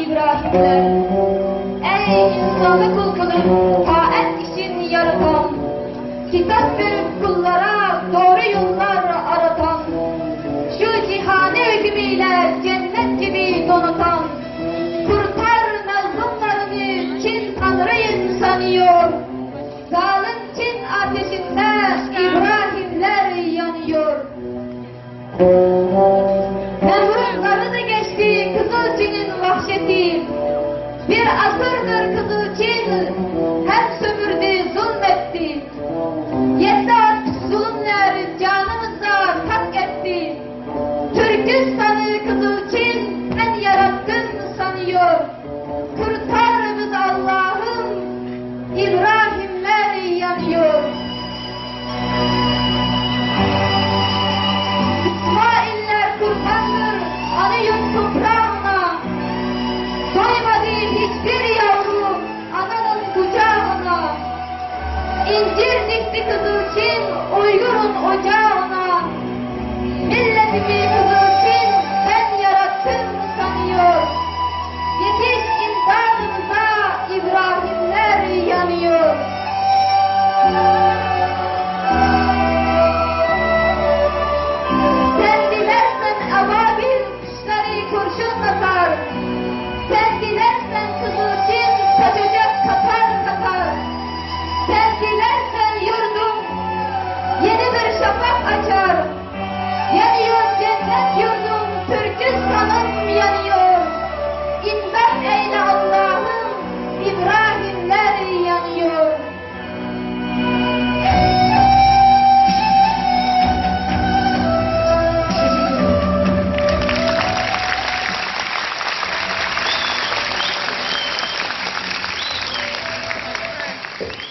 İbrahimler. Ey insanı kulkunun taat için yaratan, kitap verip kullara doğru yollar aratan, şu cihane hükmüyle cennet gibi donatan, kurtar mazlumlarını Çin Tanrı'yı sanıyor. Zalim Çin ateşinde İbrahimler yanıyor. Nemrutları da geçti Kızıl Çin'in vahşeti. Bir asırdır Kızıl Çin hem sömürdü, zulmetti. Yetti artık zulümler canımıza tak etti. Türkistan'ı Kızıl Çin sen yarattın sanıyor. Kurtar bizi Allah'ım, İbrahimler yanıyor. İsmailler kurbandır anıyım toprağına. Doymadı hiçbir yavru ananın kucağına. İncir dikti Kızıl Çin Uygur'un ocağına. Milletimi Kızıl Çin sen yarattın sanıyor. Yetiş imdadımıza İbrahimler yanıyor. Sen dilersen ababil kuşları kurşun atar. Sen dilersen Kızıl Çin saçacak katar katar. Sen dilersen yurdum yeni bir şafak açar. Yanıyor cennet yurdum, Türkistan'ım yanıyor. İmdat eyle Allah'ım, İbrahimler yanıyor. Evet.